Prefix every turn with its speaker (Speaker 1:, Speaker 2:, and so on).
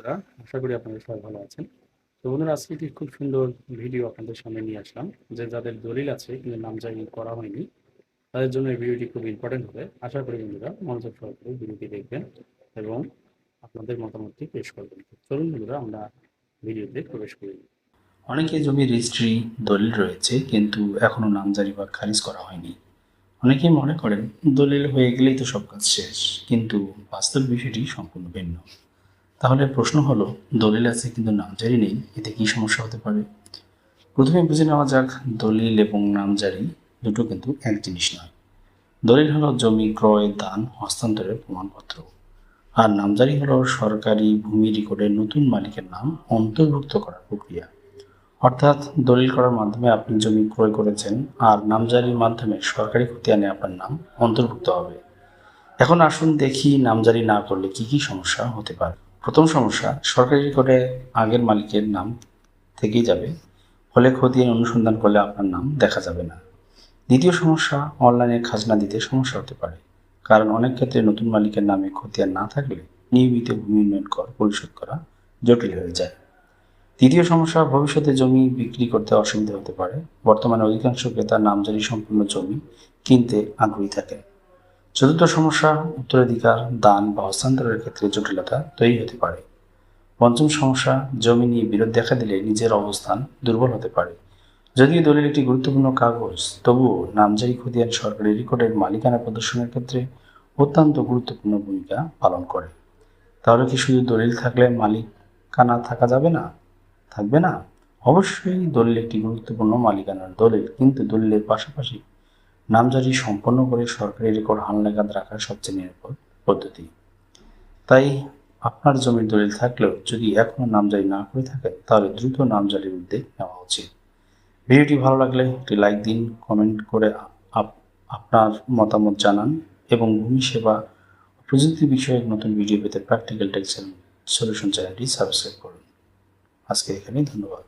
Speaker 1: বন্ধুরা, আশা করি আপনারা সবাই ভালো আছেন। তো বন্ধুরা, আজকে একটি খুব সুন্দর ভিডিও আপনাদের সামনে নিয়ে আসলাম, যে যাদের দলিল আছে কিন্তু নামজারি করা হয়নি, তাদের জন্য এই ভিডিওটি খুব ইম্পর্টেন্ট হবে। আশা করি বন্ধুরা মনোযোগ সহকারে ভিডিওটি দেখবেন এবং আপনাদের মতামতটি পেশ করবেন। তো চলুন বন্ধুরা, আমরা ভিডিওতে প্রবেশ করি।
Speaker 2: অনেকে জমির রেজিস্ট্রি দলিল রয়েছে কিন্তু এখনো নামজারি বা খারিজ করা হয়নি। অনেকেই মনে করেন দলিল হয়ে গেলেই তো সব কাজ শেষ, কিন্তু বাস্তব বিষয়টি সম্পূর্ণ ভিন্ন। তাহলে প্রশ্ন হলো, দলিল আছে কিন্তু নামজারি নেই, এতে কি সমস্যা হতে পারে? প্রথমে বুঝে নেওয়া যাক, দলিল এবং নামজারি দুটো কিন্তু এক জিনিস নয়। দলিল হলো জমি ক্রয়, দান, হস্তান্তরের প্রমাণপত্র। আর নামজারি হলো সরকারি ভূমি রেকর্ডে নতুন মালিকের নাম অন্তর্ভুক্ত করার প্রক্রিয়া। অর্থাৎ দলিল করার মাধ্যমে আপনি জমি ক্রয় করেছেন, আর নামজারির মাধ্যমে সরকারি খতিয়ানে আপনার নাম অন্তর্ভুক্ত হবে। এখন আসুন দেখি নামজারি না করলে কি কি সমস্যা হতে পারে। প্রথম সমস্যা, সরকারি রেকর্ডে আগের মালিকের নাম থেকেই যাবে, ফলে খতিয়ান অনুসন্ধান করলে আপনার নাম দেখা যাবে না। দ্বিতীয় সমস্যা, অনলাইনে খাজনা দিতে সমস্যা হতে পারে, কারণ অনেক ক্ষেত্রে নতুন মালিকের নামে খতিয়ান না থাকলে নিয়মিত ভূমি উন্নয়ন কর পরিশোধ করা জটিল হয়ে যায়। তৃতীয় সমস্যা, ভবিষ্যতে জমি বিক্রি করতে অসুবিধা হতে পারে। বর্তমানে অধিকাংশ ক্রেতা নামজারি সম্পূর্ণ জমি কিনতে আগ্রহী থাকেন। চতুর্থ সমস্যা, উত্তরাধিকার, দান বা হস্তান্তরের ক্ষেত্রে জটিলতা তৈরি হতে পারে। পঞ্চম সমস্যা, জমি নিয়ে বিরোধ দেখা দিলে নিজের অবস্থান দুর্বল হতে পারে। যদিও দলিল একটি গুরুত্বপূর্ণ কাগজ, তবুও নামজারি খতিয়ান সরকারি রেকর্ডের মালিকানা প্রদর্শনের ক্ষেত্রে অত্যন্ত গুরুত্বপূর্ণ ভূমিকা পালন করে। তাহলে কি শুধু দলিল থাকলে মালিকানা থাকা যাবে না? থাকবে না? অবশ্যই দলিল একটি গুরুত্বপূর্ণ মালিকানার দলিল, কিন্তু দলিলের পাশাপাশি নামজারি সম্পন্ন করে সরকারি রেকর্ড হালনাগাদ রাখার সবচেয়ে নিরাপদ পদ্ধতি। তাই আপনার জমির দলিল থাকলেও যদি এখনো নামজারি না করে থাকেন, তাহলে দ্রুত নামজারির উদ্যোগ নেওয়া উচিত। ভিডিওটি ভালো লাগলে একটি লাইক দিন, কমেন্ট করে আপনার মতামত জানান এবং ভূমি সেবা ও প্রযুক্তি বিষয়ক নতুন ভিডিও পেতে প্র্যাকটিক্যাল টেক্সটাইল সলিউশন চ্যানেলটি সাবস্ক্রাইব করুন। আজকে এখানেই, ধন্যবাদ।